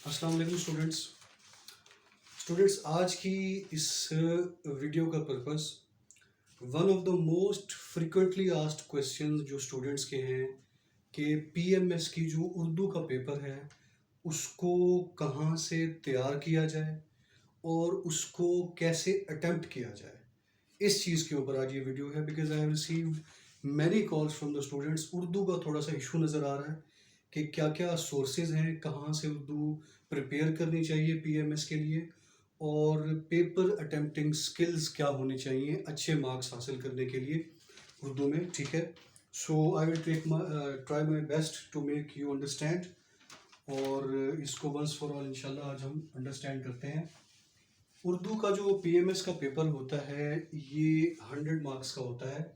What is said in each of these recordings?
अस्सलाम वालेकुम स्टूडेंट्स आज की इस वीडियो का purpose one of the most frequently asked questions जो स्टूडेंट्स के हैं कि पीएमएस की जो उर्दू का पेपर है उसको कहाँ से तैयार किया जाए और उसको कैसे अटेम्प्ट किया जाए। इस चीज़ के ऊपर आज ये वीडियो है because I have received many calls from the students. Urdu का थोड़ा सा इशू नज़र आ रहा है कि क्या क्या सोर्सेज हैं, कहाँ से उर्दू प्रिपेयर करनी चाहिए पीएमएस के लिए, और पेपर अटेम्प्टिंग स्किल्स क्या होनी चाहिए अच्छे मार्क्स हासिल करने के लिए उर्दू में। ठीक है, so I will try my best to make you understand, और इसको वंस फॉर ऑल इंशाल्लाह आज हम अंडरस्टैंड करते हैं। उर्दू का जो पीएमएस का पेपर होता है ये 100 मार्क्स का होता है।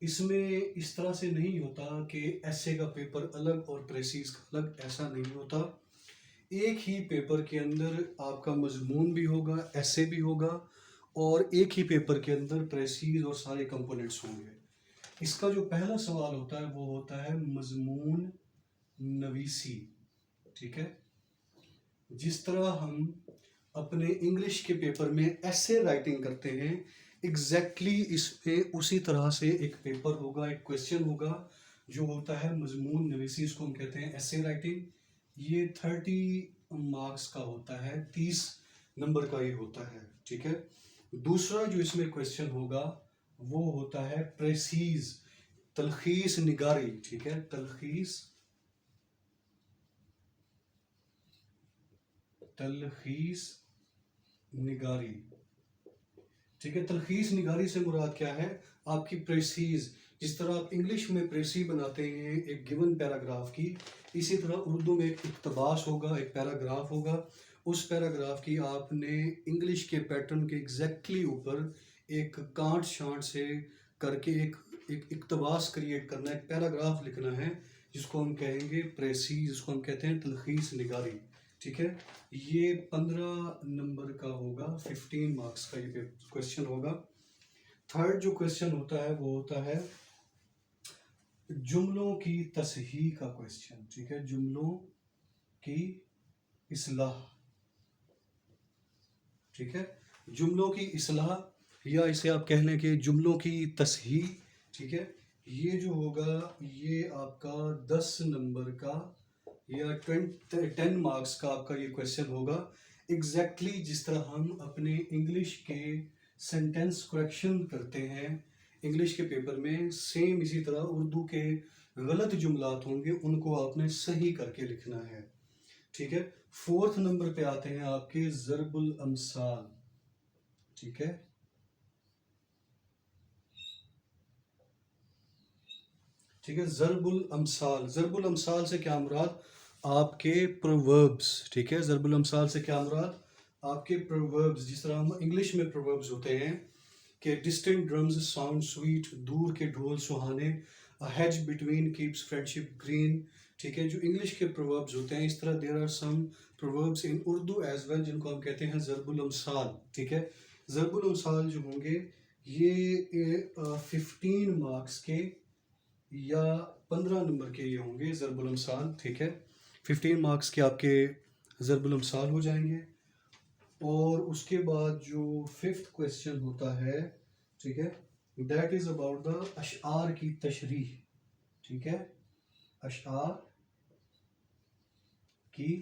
इसमें इस तरह से नहीं होता कि एसे का पेपर अलग और प्रेसीज का अलग, ऐसा नहीं होता। एक ही पेपर के अंदर आपका मजमून भी होगा, एसे भी होगा, और एक ही पेपर के अंदर प्रेसीज और सारे कंपोनेंट्स होंगे। इसका जो पहला सवाल होता है वो होता है मजमून नवीसी। ठीक है, जिस तरह हम अपने इंग्लिश के पेपर में ऐसे राइटिंग करते हैं एग्जैक्टली इसमें उसी तरह से एक पेपर होगा, एक क्वेश्चन होगा जो होता है मजमून नवीसी। इसको हम कहते हैं ऐसे राइटिंग। ये 30 मार्क्स का होता है, 30 नंबर का ये होता है। ठीक है, दूसरा जो इसमें क्वेश्चन होगा वो होता है प्रेसीज, तलखीस निगारी। ठीक है, तलखीस निगारी। ठीक है, तलखीस निगारी से मुराद क्या है, आपकी प्रेसीज। जिस तरह आप इंग्लिश में प्रेसी बनाते हैं एक गिवन पैराग्राफ की, इसी तरह उर्दू में एक इक्तबास होगा, एक पैराग्राफ होगा। उस पैराग्राफ की आपने इंग्लिश के पैटर्न के एग्जैक्टली ऊपर एक कांट शांट से करके एक इक्तबास क्रिएट करना है, एक पैराग्राफ लिखना है, जिसको हम कहेंगे प्रेसी, जिसको हम कहते हैं तलखीस निगारी। ठीक है, ये 15 नंबर का होगा, 15 मार्क्स का ये क्वेश्चन होगा। थर्ड जो क्वेश्चन होता है वो होता है जुमलों की तसहीह का क्वेश्चन। ठीक है, जुमलों की इस्लाह। ठीक है, जुमलों की इस्लाह, या इसे आप कह लें कि जुमलों की तसहीह। ठीक है, ये जो होगा ये आपका 10 नंबर का या 10 मार्क्स का आपका ये क्वेश्चन होगा। एग्जैक्टली जिस तरह हम अपने इंग्लिश के सेंटेंस करेक्शन करते हैं इंग्लिश के पेपर में, सेम इसी तरह उर्दू के गलत जुमलात होंगे, उनको आपने सही करके लिखना है। ठीक है, फोर्थ नंबर पे आते हैं आपके ज़रबुल अमसाल। ठीक है, ठीक है, ज़रबुल अमसाल। ज़रबुल अमसाल से क्या मुराद, आपके प्रोवर्ब्स। ठीक है, ज़रबुल अमसाल से क्या मुराद, आपके प्रोवर्ब्स। जिस तरह हम इंग्लिश में प्रोवर्ब्स होते हैं कि डिस्टेंट ड्रम्स साउंड स्वीट, दूर के ढोल सुहाने, a hedge between keeps friendship green. ठीक है, जो इंग्लिश के प्रोवर्ब्स होते हैं, इस तरह there are some proverbs in Urdu as well जिनको हम कहते हैं ज़रबुल अमसाल। ठीक है, ज़रबुल अमसाल जो होंगे ये 15 मार्क्स के या 15 नंबर के ये होंगे ज़रबुल अमसाल। ठीक है, 15 मार्क्स के आपके ज़रबुल अमसाल हो जाएंगे। और उसके बाद जो फिफ्थ क्वेश्चन होता है, ठीक है, दैट इज़ अबाउट द अशआर की तशरीह। ठीक है, अशआर की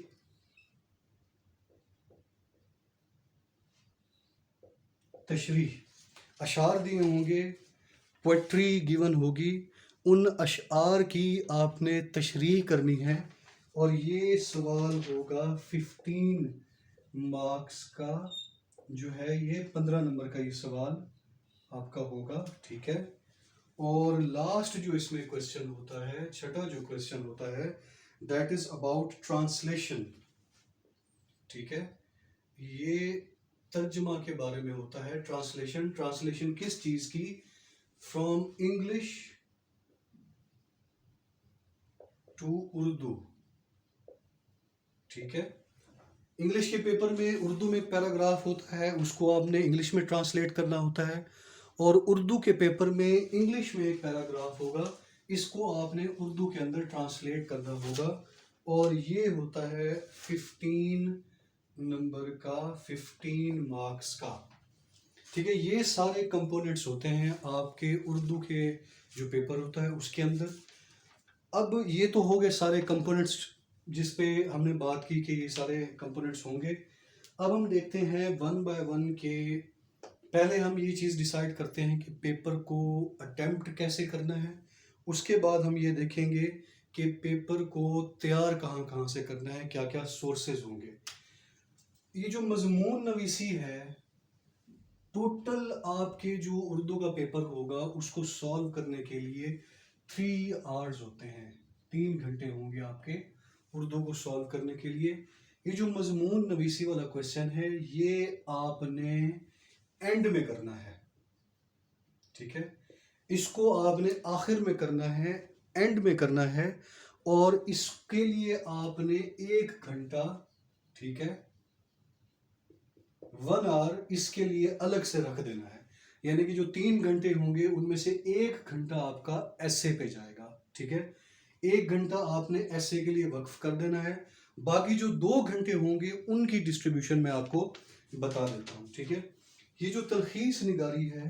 तशरीह। अशार दिए होंगे, पोइट्री गिवन होगी, उन अशआर की आपने तशरीह करनी है, और ये सवाल होगा 15 मार्क्स का जो है, ये 15 नंबर का ये सवाल आपका होगा। ठीक है, और लास्ट जो इसमें क्वेश्चन होता है, छठा जो क्वेश्चन होता है, दैट इज अबाउट ट्रांसलेशन। ठीक है, ये तर्जमा के बारे में होता है। ट्रांसलेशन, ट्रांसलेशन किस चीज की, फ्रॉम इंग्लिश टू उर्दू। ठीक है, इंग्लिश के पेपर में उर्दू में एक पैराग्राफ होता है, उसको आपने इंग्लिश में ट्रांसलेट करना होता है, और उर्दू के पेपर में इंग्लिश में एक पैराग्राफ होगा, इसको आपने उर्दू के अंदर ट्रांसलेट करना होगा। اور یہ ہوتا ہے 15 نمبر کا، 15 مارکس کا، ٹھیک ہے. یہ سارے کمپوننٹس ہوتے ہیں آپ کے اردو کے جو پیپر ہوتا ہے اس کے اندر. اب یہ تو ہو گئے سارے کمپوننٹس جس پہ ہم نے بات کی کہ یہ سارے کمپوننٹس ہوں گے. اب ہم دیکھتے ہیں ون بائی ون کہ پہلے ہم یہ چیز ڈیسائیڈ کرتے ہیں کہ پیپر کو اٹیمپٹ کیسے کرنا ہے. اس کے بعد ہم یہ دیکھیں گے کہ پیپر کو تیار کہاں کہاں سے کرنا ہے، کیا کیا سورسز ہوں گے. یہ جو مضمون نویسی ہے، ٹوٹل آپ کے جو اردو کا پیپر ہوگا اس کو سالو کرنے کے لیے 3 آورز ہوتے ہیں، 3 گھنٹے ہوں گے آپ کے اردو کو سالو کرنے کے لیے. یہ جو مضمون نویسی والا کویشچن ہے یہ آپ نے اینڈ میں کرنا ہے، ٹھیک ہے. اس کو آپ نے آخر میں کرنا ہے، اینڈ میں کرنا ہے، اور اس کے لیے آپ نے 1 گھنٹہ، ٹھیک ہے، 1 آور اس کے لیے الگ سے رکھ دینا ہے. یعنی کہ جو 3 گھنٹے ہوں گے ان میں سے 1 گھنٹہ آپ کا ایسے پہ جائے گا، ٹھیک ہے. 1 گھنٹہ آپ نے ایسے کے لیے وقف کر دینا ہے. باقی جو 2 گھنٹے ہوں گے ان کی ڈسٹریبیوشن میں آپ کو بتا دیتا ہوں، ٹھیک ہے. یہ جو تلخیص نگاری ہے،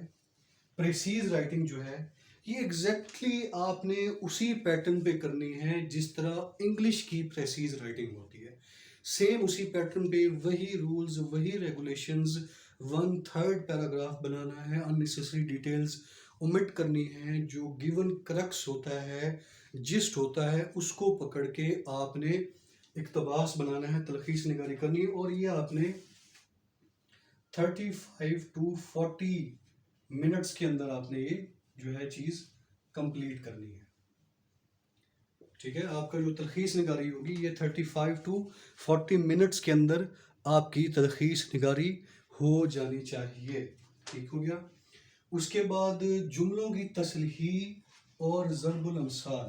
پریسیز رائٹنگ جو ہے، یہ ایگزیکٹلی آپ نے اسی پیٹرن پہ کرنی ہے جس طرح انگلش کی پریسیز رائٹنگ ہوتی ہے. سیم اسی پیٹرن پہ وہی رولز، وہی ریگولیشنز، 1/3 پیراگراف بنانا ہے، اننیسیسری ڈیٹیلز اومٹ کرنی ہے. جو گیون کرکس ہوتا ہے، جسٹ ہوتا ہے، اس کو پکڑ کے آپ نے اقتباس بنانا ہے، تلخیص نگاری کرنی ہے. اور یہ آپ نے 35 to 40 منٹس کے اندر آپ نے یہ جو ہے چیز کمپلیٹ کرنی ہے، ٹھیک ہے. آپ کا جو تلخیص نگاری ہوگی یہ 35 to 40 منٹس کے اندر آپ کی تلخیص نگاری ہو جانی چاہیے، ٹھیک ہو گیا. اس کے بعد جملوں کی تصحیح اور ضرب الامثال،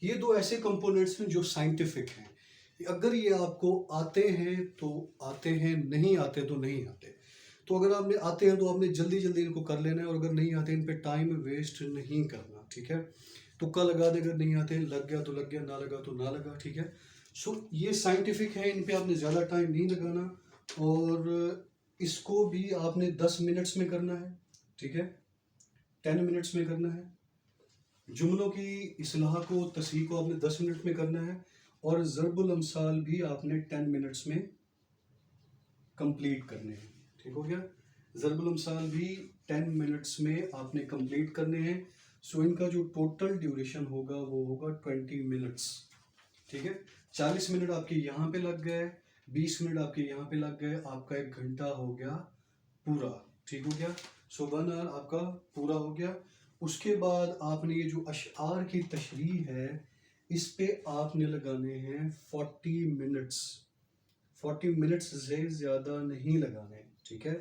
یہ 2 ایسے کمپوننٹس ہیں جو سائنٹیفک ہیں. اگر یہ آپ کو آتے ہیں تو آتے ہیں، نہیں آتے تو نہیں آتے. تو اگر آپ نے آتے ہیں تو آپ نے جلدی جلدی ان کو کر لینا ہے، اور اگر نہیں آتے ان پہ ٹائم ویسٹ نہیں کرنا، ٹھیک ہے. تکا لگا دے، اگر نہیں آتے لگ گیا تو لگ گیا، نہ لگا تو نہ لگا، ٹھیک ہے. سو یہ سائنٹیفک ہے، ان پہ آپ نے زیادہ ٹائم نہیں لگانا. اور اس کو بھی آپ نے 10 منٹس میں کرنا ہے، ٹھیک ہے، 10 منٹس میں کرنا ہے. جملوں کی اصلاح کو، تصحیح کو آپ نے 10 منٹ میں کرنا ہے، اور ضرب الامثال بھی آپ نے 10 منٹس میں کمپلیٹ کرنے ہیں، ٹھیک ہو گیا. ضرب الامثال بھی 10 منٹس میں آپ نے کمپلیٹ کرنے ہیں. سو ان کا جو ٹوٹل ڈیوریشن ہوگا وہ ہوگا 20 منٹس، ٹھیک ہے. 40 منٹ آپ کے یہاں پہ لگ گئے، 20 منٹ آپ کے یہاں پہ لگ گئے، آپ کا 1 گھنٹہ ہو گیا پورا، ٹھیک ہو گیا. سو 1 آور آپ کا پورا ہو گیا. اس کے بعد آپ نے یہ جو اشعار کی تشریح ہے اس پہ آپ نے لگانے ہیں 40 منٹس. 40 منٹس سے زیادہ نہیں لگانے، ٹھیک ہے.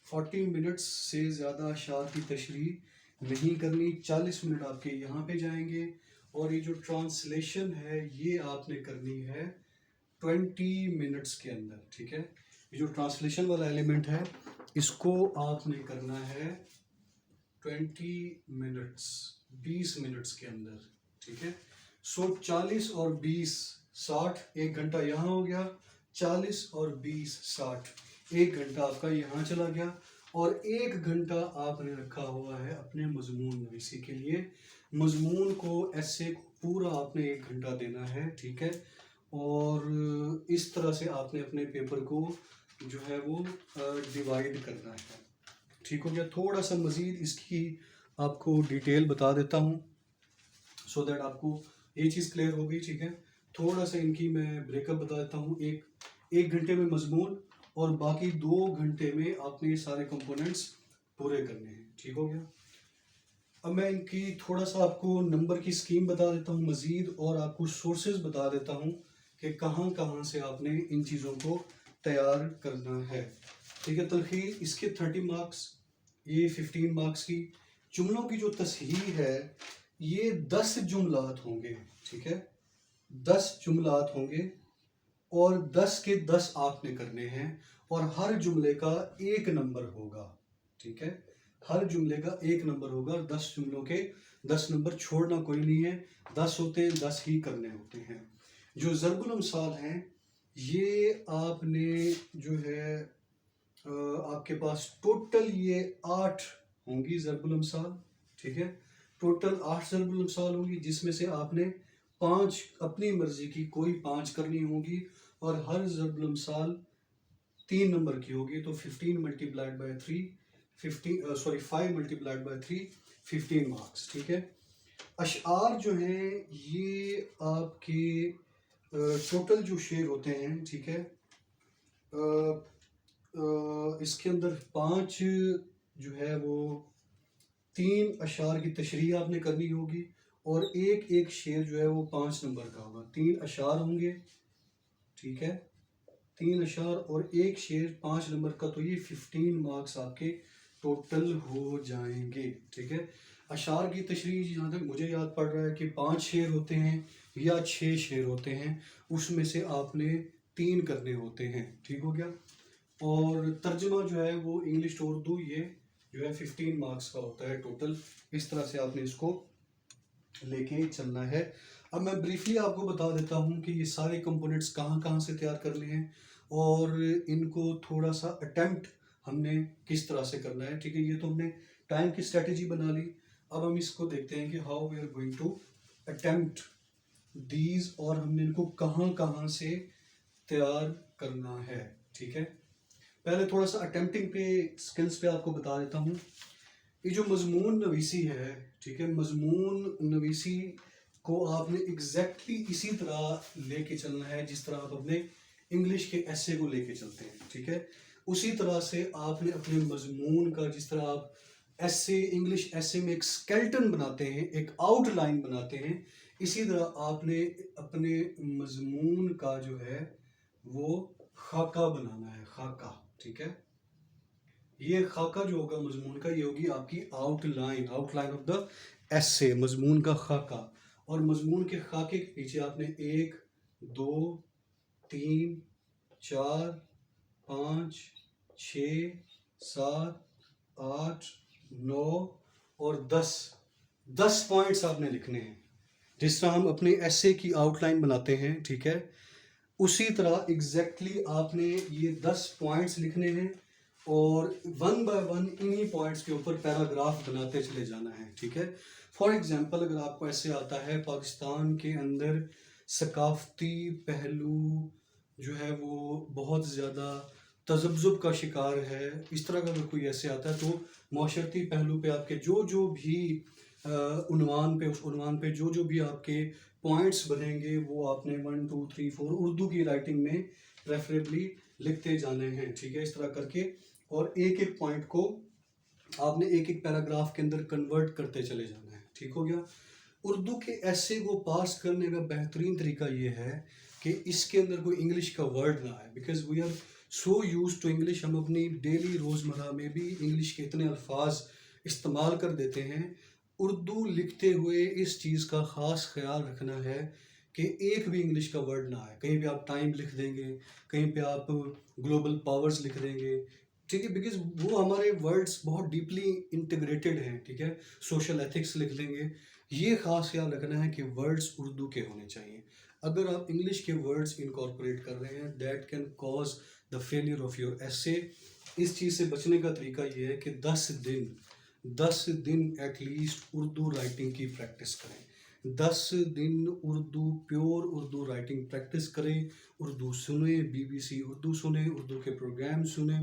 40 منٹس سے زیادہ اشعار کی تشریح نہیں کرنی. 40 منٹ آپ کے یہاں پہ جائیں گے، اور یہ جو ٹرانسلیشن ہے یہ آپ نے کرنی ہے 20 منٹس کے اندر، ٹھیک ہے. یہ جو ٹرانسلیشن والا ایلیمنٹ ہے اس کو آپ نے کرنا ہے 20 منٹس، 20 منٹس کے اندر، ٹھیک ہے. سو 40 اور 20 60، 1 گھنٹہ یہاں ہو گیا. 40 اور 20 60، 1 گھنٹہ آپ کا یہاں چلا گیا. اور 1 گھنٹہ آپ نے رکھا ہوا ہے اپنے مضمون نویسی کے لیے. مضمون کو، ایسے کو پورا آپ نے 1 گھنٹہ دینا ہے، ٹھیک ہے. اور اس طرح سے آپ نے اپنے پیپر کو جو ہے وہ ڈیوائڈ کرنا ہے، ٹھیک ہو گیا. تھوڑا سا مزید اس کی آپ کو ڈیٹیل بتا دیتا ہوں سو دیٹ آپ کو یہ چیز کلیئر ہوگی، ٹھیک ہے. تھوڑا سا ان کی میں بریک اپ بتا دیتا ہوں. ایک گھنٹے میں مضمون، اور باقی 2 گھنٹے میں آپ نے یہ سارے کمپوننٹس پورے کرنے ہیں، ٹھیک ہو گیا. اب میں ان کی تھوڑا سا آپ کو نمبر کی اسکیم بتا دیتا ہوں مزید، اور آپ کو سورسز بتا دیتا ہوں کہ کہاں کہاں سے آپ نے ان چیزوں کو تیار کرنا ہے، ٹھیک ہے. تلخیص اس کے 30 مارکس، یہ 15 مارکس کی. جملوں کی جو تصحیح ہے یہ 10 جملات ہوں گے، ٹھیک ہے. 10 جملات ہوں گے، اور 10 کے 10 آپ نے کرنے ہیں، اور ہر جملے کا 1 نمبر ہوگا، ٹھیک ہے. ہر جملے کا 1 نمبر ہوگا. 10 جملوں کے 10 نمبر چھوڑنا کوئی نہیں ہے. 10 ہوتے ہیں، 10 ہی کرنے ہوتے ہیں. جو ضرب الامثال ہیں یہ آپ نے جو ہے آپ کے پاس ٹوٹل یہ 8 ہوں گی ضرب الامثال، ٹھیک ہے، ٹوٹل 8 ضرب الامثال ہوں گی، جس میں سے آپ نے 5 اپنی مرضی کی کوئی 5 کرنی ہوں گی، اور ہر ضرب الامثال 3 نمبر کی ہوگی، تو 15 multiplied by 3 5 multiplied by 3 15 marks, ٹھیک ہے۔ اشعار جو ہیں یہ آپ کے ٹوٹل جو شعر ہوتے ہیں، ٹھیک ہے، اس کے اندر 5 جو ہے وہ 3 اشعار کی تشریح آپ نے کرنی ہوگی، اور ایک ایک شعر جو ہے وہ 5 نمبر کا ہوگا، 3 اشعار ہوں گے، ٹھیک ہے، 3 اشعار اور ایک شعر 5 نمبر کا، تو یہ 15 مارکس آپ کے ٹوٹل ہو جائیں گے، ٹھیک ہے۔ اشعار کی تشریح جہاں تک مجھے یاد پڑ رہا ہے کہ 5 شعر ہوتے ہیں یا 6 شعر ہوتے ہیں، اس میں سے آپ نے 3 کرنے ہوتے ہیں، ٹھیک ہو گیا۔ اور ترجمہ جو ہے وہ انگلش ٹو اردو یہ جو ہے 15 مارکس کا ہوتا ہے ٹوٹل، اس طرح سے آپ نے اس کو لے کے چلنا ہے۔ اب میں بریفلی آپ کو بتا دیتا ہوں کہ یہ سارے کمپوننٹس کہاں کہاں سے تیار کرنے ہیں، اور ان کو تھوڑا سا اٹیمپٹ ہم نے کس طرح سے کرنا ہے، ٹھیک ہے۔ یہ تو ہم نے ٹائم کی اسٹریٹجی بنا لی، اب ہم اس کو دیکھتے ہیں کہ how we are going to attempt these, اور ہم نے ان کو کہاں کہاں سے تیار کرنا ہے، ٹھیک ہے۔ پہلے تھوڑا سا اٹیمپٹنگ پہ سکلز پہ آپ کو بتا دیتا ہوں۔ یہ جو مضمون نویسی ہے، ٹھیک ہے، مضمون نویسی کو آپ نے ایگزیکٹلی اسی طرح لے کے چلنا ہے جس طرح آپ اپنے انگلش کے ایسے کو لے کے چلتے ہیں، ٹھیک ہے۔ اسی طرح سے آپ نے اپنے مضمون کا، جس طرح آپ ایسے انگلش ایسے میں ایک سکیلٹن بناتے ہیں، ایک آؤٹ لائن بناتے ہیں، اسی طرح آپ نے اپنے مضمون کا جو ہے وہ خاکہ بنانا ہے، خاکہ، ٹھیک ہے۔ یہ خاکہ جو ہوگا مضمون کا، یہ ہوگی آپ کی آؤٹ لائن آف دا ایسے، مضمون کا خاکہ، اور مضمون کے خاکے کے پیچھے آپ نے 1 2 3 4 5 6 7 8 9 اور 10 پوائنٹس آپ نے لکھنے ہیں، جس طرح ہم اپنے ایسے کی آؤٹ لائن بناتے ہیں، ٹھیک ہے، اسی طرح ایگزیکٹلی آپ نے یہ 10 پوائنٹس لکھنے ہیں، اور 1 بائی 1 انہی پوائنٹس کے اوپر پیراگراف بناتے چلے جانا ہے، ٹھیک ہے۔ فار ایگزامپل اگر آپ کو ایسے آتا ہے پاکستان کے اندر ثقافتی پہلو جو ہے وہ بہت زیادہ تذبذب کا شکار ہے، اس طرح کا اگر کوئی ایسے آتا ہے، تو معاشرتی پہلو پہ آپ کے جو بھی عنوان پہ، اس عنوان پہ جو بھی آپ کے پوائنٹس بنیں گے، وہ آپ نے 1 2 3 4 اردو کی رائٹنگ میں پریفریبلی لکھتے جانے ہیں، ٹھیک ہے، اس طرح کر کے، اور ایک ایک پوائنٹ کو آپ نے ایک ایک پیراگراف کے اندر کنورٹ کرتے چلے جانا ہے، ٹھیک ہو گیا۔ اردو کے ایسے کو پاس کرنے کا بہترین طریقہ یہ ہے کہ اس کے اندر کوئی انگلش کا ورڈ نہ آئے، because we are so used to English, ہم اپنی ڈیلی روزمرہ میں بھی انگلش کے اتنے الفاظ استعمال کر دیتے ہیں۔ اردو لکھتے ہوئے اس چیز کا خاص خیال رکھنا ہے کہ ایک بھی انگلش کا ورڈ نہ آئے، کہیں پہ آپ ٹائم لکھ دیں گے، کہیں پہ آپ گلوبل پاورز لکھ دیں گے، ٹھیک ہے، بیکاز وہ ہمارے ورڈز بہت ڈیپلی انٹیگریٹڈ ہیں، ٹھیک ہے، سوشل ایتھکس لکھ دیں گے۔ یہ خاص خیال رکھنا ہے کہ ورڈز اردو کے ہونے چاہیے، اگر آپ انگلش کے ورڈز انکارپوریٹ کر رہے ہیں that can cause the failure of your ایسے۔ اس چیز سے بچنے کا طریقہ یہ ہے کہ 10 دن ایٹ لیسٹ اردو رائٹنگ کی پریکٹس کریں، 10 دن Urdu pure Urdu writing practice کریں، اردو سنیں، BBC اردو سنیں، اردو کے پروگرام سنیں،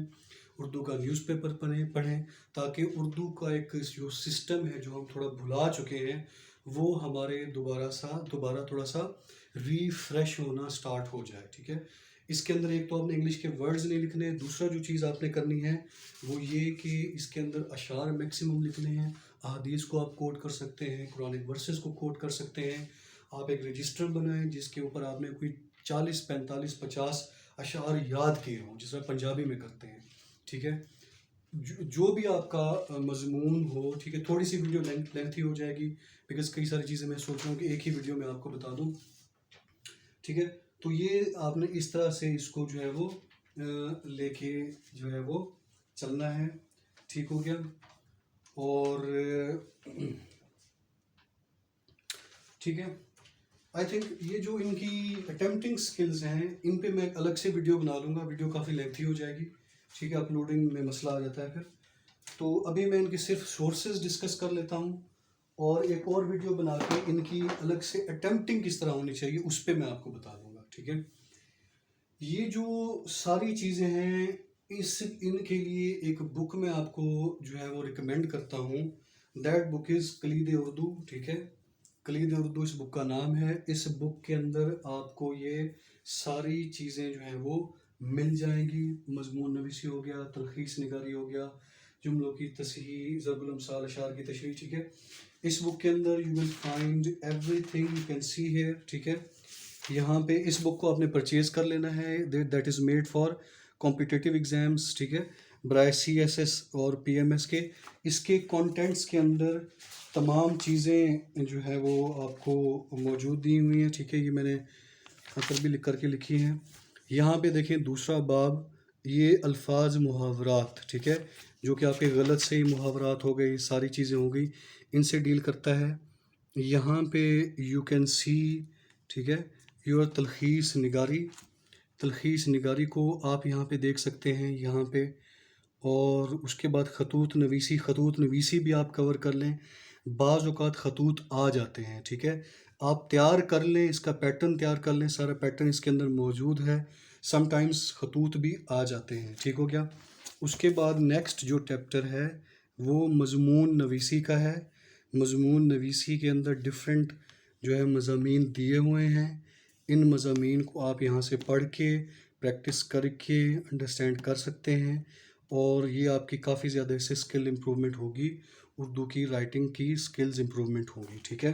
اردو کا نیوز پیپر پڑھیں، تاکہ اردو کا ایک جو سسٹم ہے جو ہم تھوڑا بھلا چکے ہیں، وہ ہمارے دوبارہ تھوڑا سا ریفریش ہونا سٹارٹ ہو جائے، ٹھیک ہے۔ اس کے اندر ایک تو آپ نے انگلش کے ورڈز نہیں لکھنے، دوسرا جو چیز آپ نے کرنی ہے وہ یہ کہ اس کے اندر اشعار میکسیمم لکھنے ہیں، احادیث کو آپ کوٹ کر سکتے ہیں، قرآنک ورسز کو کوٹ کر سکتے ہیں، آپ ایک رجسٹر بنائیں جس کے اوپر آپ نے کوئی 40 45 50 اشعار یاد کیے ہوں، جس میں پنجابی میں کرتے ہیں، ٹھیک ہے۔ جو بھی آپ کا مضمون ہو، ٹھیک ہے، تھوڑی سی ویڈیو لینتھی ہو جائے گی بیکاز کئی ساری چیزیں میں سوچ رہا ہوں کہ ایک ہی ویڈیو میں آپ کو بتا دوں، ٹھیک ہے۔ تو یہ آپ نے اس طرح سے اس کو جو ہے وہ لے کے جو ہے وہ چلنا ہے، ٹھیک ہو گیا۔ اور ٹھیک ہے، आई थिंक ये जो इनकी अटेम्प्टिंग स्किल्स हैं, इन पे मैं एक अलग से वीडियो बना लूँगा, वीडियो काफ़ी लेंथी हो जाएगी, ठीक है, अपलोडिंग में मसला आ जाता है फिर। तो अभी मैं इनके सिर्फ सोर्सेज डिस्कस कर लेता हूँ, और एक और वीडियो बना के इनकी अलग से अटेम्प्टिंग किस तरह होनी चाहिए उस पर मैं आपको बता दूँगा, ठीक है। ये जो सारी चीज़ें हैं, इनके लिए एक बुक मैं आपको जो है वो रिकमेंड करता हूँ। दैट बुक इज़ कलीद उर्दू, ठीक है। कलीद उर्दू इस बुक का नाम है। इस बुक के अंदर आपको ये सारी चीज़ें जो हैं वो मिल जाएंगी। मजमून नवीसी हो गया, तलखीस निगारी हो गया, जुमलों की तसहीह, ज़रबुल अमसाल, अशार की तशरीह, ठीक है। इस बुक के अंदर you will find everything you can see here, ठीक है। यहाँ पे इस बुक को आपने परचेज कर लेना है। That is made for competitive exams, ठीक है, बराए CSS और PMS के। इसके कंटेंट्स के अंदर तमाम चीज़ें जो है वो आपको मौजूद दी हुई हैं, ठीक है। ये मैंने यहाँ पर भी लिख करके लिखी हैं। यहाँ पे देखें दूसरा बाब, ये अल्फाज मुहावरात, ठीक है, जो कि आपके गलत सही मुहावरात हो गई, सारी चीज़ें हो गई, इनसे डील करता है। यहाँ पे यू कैन सी, ठीक है, योर तलखीस निगारी। तलखीस निगारी को आप यहाँ पे देख सकते हैं यहाँ पे। और उसके बाद खतूत नवीसी, खतूत नवीसी भी आप कवर कर लें। बाज़ औक़ात खतूत आ जाते हैं, ठीक है, आप तैयार कर लें, इसका पैटर्न तैयार कर लें, सारा पैटर्न इसके अंदर मौजूद है। समटाइम्स खतूत भी आ जाते हैं, ठीक हो गया। उसके बाद नेक्स्ट जो चैप्टर है वो मज़मून नवीसी का है। मज़मून नवीसी के अंदर डिफरेंट जो है मज़ामीन दिए हुए हैं। इन मज़ामीन को आप यहाँ से पढ़ के प्रैक्टिस करके अंडरस्टैंड कर सकते हैं, और ये आपकी काफ़ी ज़्यादा इससे स्किल इम्प्रूवमेंट होगी, उर्दू की राइटिंग की स्किल्स इम्प्रूवमेंट होगी, ठीक है।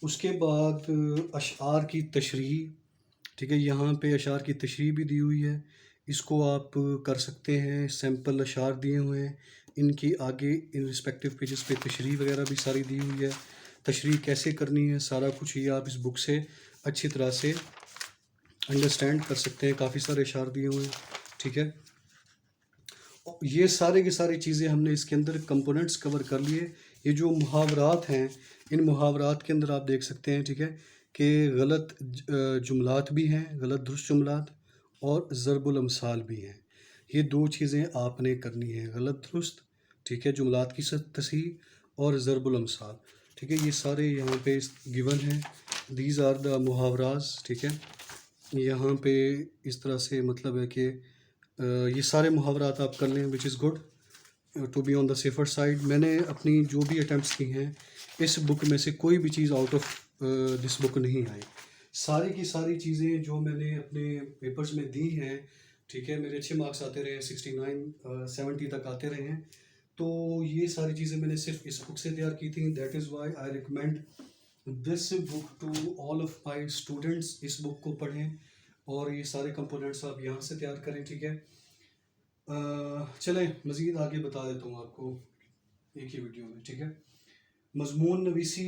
उसके बाद अशआर की तशरीह, ठीक है, यहाँ पे अशआर की तशरीह भी दी हुई है, इसको आप कर सकते हैं। सैम्पल अशआर दिए हुए हैं, इनकी आगे इन रिस्पेक्टिव पेजेस पे तशरीह वगैरह भी सारी दी हुई है। तशरीह कैसे करनी है, सारा कुछ ये आप इस बुक से अच्छी तरह से अंडरस्टैंड कर सकते हैं। काफ़ी सारे अशआर दिए हुए हैं, ठीक है। ये सारे की सारी चीज़ें हमने इसके अंदर कंपोनेंट्स कवर कर लिए। ये जो मुहावरात हैं, इन मुहावरात के अंदर आप देख सकते हैं, ठीक है, कि गलत जुमलात भी हैं, गलत दुरुस्त जुमलात, और ज़रबुल अमसाल भी हैं। ये दो चीज़ें आपने करनी है, गलत दुरुस्त, ठीक है, जुमलात की तसहीह, और ज़रबुल अमसाल, ठीक है। ये सारे यहाँ पे गिवन हैं। दीज आर द मुहावराज, ठीक है। यहाँ पे इस तरह से मतलब है कि ये सारे मुहावरात आप कर लें, which is good to be on the safer side. मैंने अपनी जो भी अटैम्प्ट्स की हैं, इस बुक में से कोई भी चीज़ आउट ऑफ दिस बुक नहीं आई। सारी की सारी चीज़ें जो मैंने अपने पेपर्स में दी हैं, ठीक है, मेरे अच्छे मार्क्स आते रहे हैं, 69 70 तक आते रहे हैं। तो ये सारी चीज़ें मैंने सिर्फ इस बुक से तैयार की थी। That is why I recommend this book to all of my students. इस बुक को पढ़ें और ये सारे कंपोनेंट्स आप यहाँ से तैयार करें, ठीक है। चलें मज़ीद आगे बता देता हूँ आपको एक ही वीडियो में, ठीक है। मज़मून नवीसी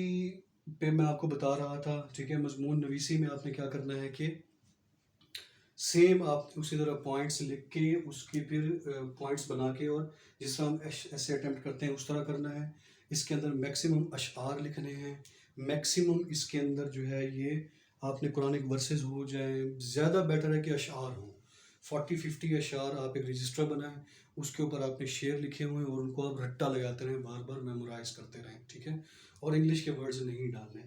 पे मैं आपको बता रहा था, ठीक है। मज़मून नवीसी में आपने क्या करना है कि सेम आप उसी तरह पॉइंट्स लिख के उसके फिर पॉइंट्स बना के, और जिस तरह हम ऐसे अटैम्प्ट करते हैं उस तरह करना है। इसके अंदर मैक्सिमम अशआर लिखने हैं, मैक्सिमम इसके अंदर जो है ये आपने कुरानिक वर्सेस हो जाए, ज़्यादा बेटर है कि अशआर हो। 40-50 अशआर आप एक रजिस्टर बनाएं, उसके ऊपर आपने शेर लिखे हुए हैं और उनको आप रट्टा लगाते रहें, बार बार मेमोराइज करते रहें, ठीक है, और इंग्लिश के वर्ड्स नहीं डालने।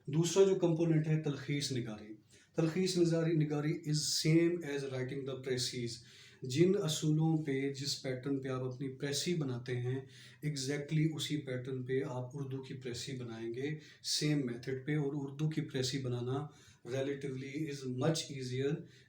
दूसरा जो कंपोनेंट है तलखीस निगारी। तलखीस निगारी is same as writing the precis. जिन असूलों पे, जिस पैटर्न पे आप अपनी प्रेसी बनाते हैं, एग्जैक्टली उसी पैटर्न पे आप उर्दू की प्रेसी बनाएंगे, सेम मेथड पे। और उर्दू की प्रेसी बनाना relatively is much easier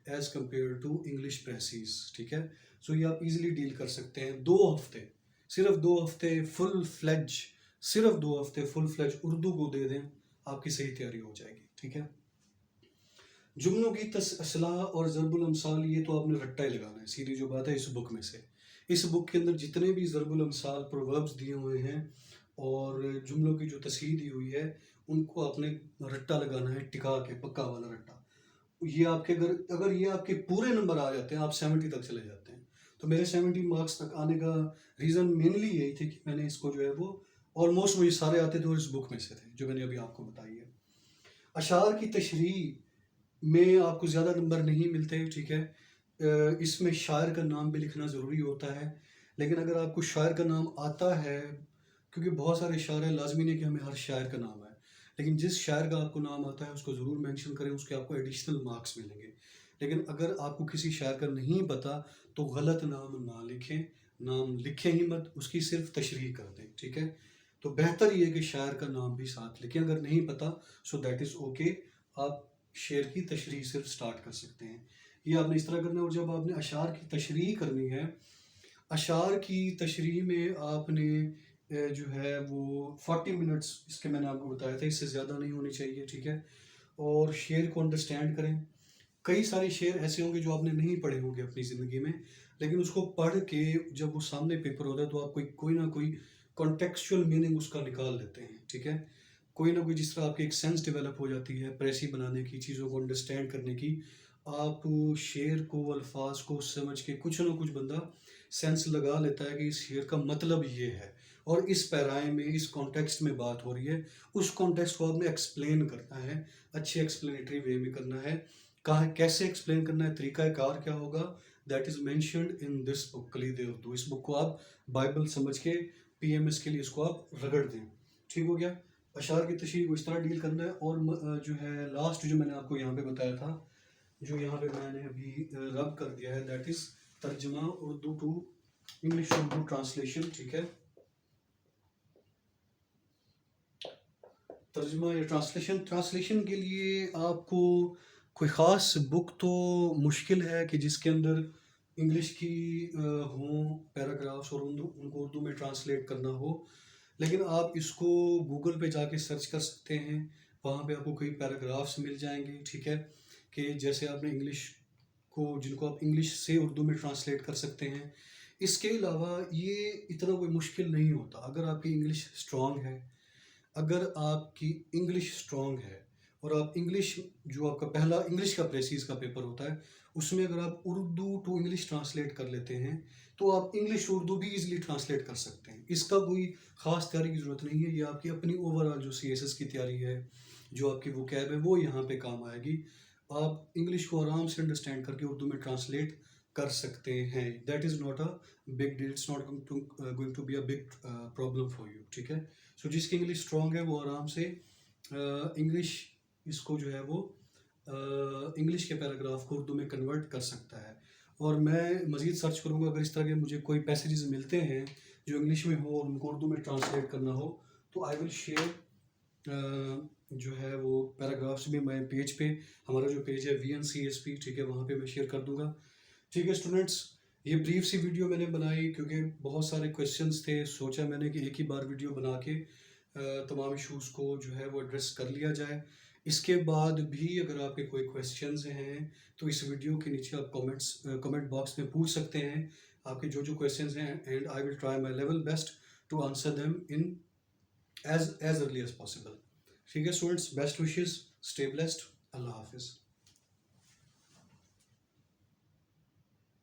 as compared to English presses, ठीक है। सो ये आप इजीली डील कर सकते हैं। 2 हफ्ते, सिर्फ 2 हफ्ते फुल फ्लेज, सिर्फ 2 हफ्ते फुल फ्लेज उर्दू को दे दें, आपकी सही तैयारी हो जाएगी, ठीक है। जुमलों की असलाह और ज़रबुल अमसाल, ये तो आपने रट्टा ही लगाना है, सीधी जो बात है। इस बुक में से, इस बुक के अंदर जितने भी ज़रबुल अमसाल प्रोवर्ब्स दिए हुए हैं और जुमलों की जो तस्हीह दी हुई है, उनको आपने रट्टा लगाना है, टिका के, पक्का वाला रट्टा। ये आपके अगर ये आपके पूरे नंबर आ जाते हैं, आप 70 तक चले जाते हैं। तो मेरे 70 मार्क्स तक आने का रीज़न मेनली यही थे कि मैंने इसको जो है वो ऑलमोस्ट, वो ये सारे आते थे और इस बुक में से थे जो मैंने अभी आपको बताई है। अशार की तशरीह में आपको ज़्यादा नंबर नहीं मिलते, ठीक है। इसमें शायर का नाम भी लिखना ज़रूरी होता है, लेकिन अगर आपको शायर का नाम आता है, क्योंकि बहुत सारे शायर हैं, लाजमी नहीं कि हमें हर शायर का नाम है, लेकिन जिस शायर का आपको नाम आता है उसको ज़रूर मेंशन करें, उसके आपको एडिशनल मार्क्स मिलेंगे। लेकिन अगर आपको किसी शायर का नहीं पता तो गलत नाम ना लिखें, नाम लिखें ही मत, उसकी सिर्फ तशरीह कर दें, ठीक है। तो बेहतर ये है कि शायर का नाम भी साथ लिखें। अगर नहीं पता सो दैट इज़ ओके, आप शेर की तशरीह सिर्फ स्टार्ट कर सकते हैं। ये आपने इस तरह करना है। और जब आपने अशार की तशरीह करनी है, अशार की तशरीह में आपने जो है वो 40 मिनट्स, इसके मैंने आपको बताया था, इससे ज़्यादा नहीं होनी चाहिए, ठीक है। और शेर को अंडरस्टैंड करें। कई सारे शेर ऐसे होंगे जो आपने नहीं पढ़े होंगे अपनी ज़िंदगी में, लेकिन उसको पढ़ के जब वो सामने पेपर होता है तो आप कोई ना कोई कॉन्टेक्चुअल मीनिंग उसका निकाल लेते हैं, ठीक है। कोई ना कोई, जिस तरह आपकी एक सेंस डेवलप हो जाती है प्रेसी बनाने की, चीज़ों को अंडरस्टैंड करने की, आप शेर को, अल्फाज को समझ के कुछ ना कुछ बंदा सेंस लगा लेता है कि इस शेर का मतलब ये है और इस पैराए में, इस कॉन्टेक्स्ट में बात हो रही है। उस कॉन्टेक्स्ट को आपने एक्सप्लेन करना है, अच्छी एक्सप्लेनेटरी वे में करना है। कहाँ कैसे एक्सप्लेन करना है, तरीका कार क्या होगा, that is mentioned in this book Kaleed Urdu. इस बुक को आप बाइबल समझ के पीएमएस के लिए इसको आप रगड़ दें, ठीक हो गया। अशार की तशरीह को इस तरह डील करना है। और जो है लास्ट जो मैंने आपको यहाँ पे बताया था, जो यहाँ पे मैंने अभी रब कर दिया है, दैट इज़ तर्जमा Urdu to English Urdu translation, ठीक है। तर्जमा या ट्रांसलेशन के लिए आपको कोई ख़ास बुक तो मुश्किल है कि जिसके अंदर इंग्लिश की हों पैराग्राफ्स और उनको उर्दू में ट्रांसलेट करना हो। लेकिन आप इसको गूगल पे जाके सर्च कर सकते हैं, वहाँ पे आपको कई पैराग्राफ्स मिल जाएंगे, ठीक है। कि जैसे आपने इंग्लिश को, जिनको आप इंग्लिश से उर्दू में ट्रांसलेट कर सकते हैं। इसके अलावा ये इतना कोई मुश्किल नहीं होता अगर आपकी इंग्लिश स्ट्रॉन्ग है। अगर आपकी इंग्लिश स्ट्रॉन्ग है और आप इंग्लिश, जो आपका पहला इंग्लिश का प्रेसीज का पेपर होता है, उसमें अगर आप उर्दू टू इंग्लिश ट्रांसलेट कर लेते हैं तो आप इंग्लिश उर्दू भी इजीली ट्रांसलेट कर सकते हैं। इसका कोई ख़ास तैयारी की ज़रूरत नहीं है। ये आपकी अपनी ओवरऑल जो सीएसएस की तैयारी है, जो आपकी वोकैब है, वो यहाँ पे काम आएगी। आप इंग्लिश को आराम से अंडरस्टैंड करके उर्दू में ट्रांसलेट कर सकते हैं। That is not a big deal, it's not going to be a big problem for you, ठीक है। सो जिसकी इंग्लिश स्ट्रॉन्ग है वो आराम से इंग्लिश, इसको जो है वो इंग्लिश के पैराग्राफ को उर्दू में कन्वर्ट कर सकता है। और मैं मज़ीद सर्च करूँगा, अगर इस तरह के मुझे कोई पैसेजेस मिलते हैं जो इंग्लिश में हो और उनको उर्दू में ट्रांसलेट करना हो, तो आई विल शेयर जो है वो पैराग्राफ्स भी मैं पेज पे, हमारा जो पेज है VNCSP, ठीक है, वहाँ पे मैं शेयर कर दूँगा, ठीक है स्टूडेंट्स। ये ब्रीफ सी वीडियो मैंने बनाई क्योंकि बहुत सारे क्वेश्चंस थे, सोचा मैंने कि एक ही बार वीडियो बना के तमाम इशूज़ को जो है वो एड्रेस कर लिया जाए। इसके बाद भी अगर आपके कोई क्वेश्चंस हैं तो इस वीडियो के नीचे आप कमेंट बॉक्स में पूछ सकते हैं आपके जो जो क्वेश्चंस हैं, and I will try my level best to answer them in as early as possible. ठीक है students, best wishes, stay blessed, अल्लाह हाफिज़।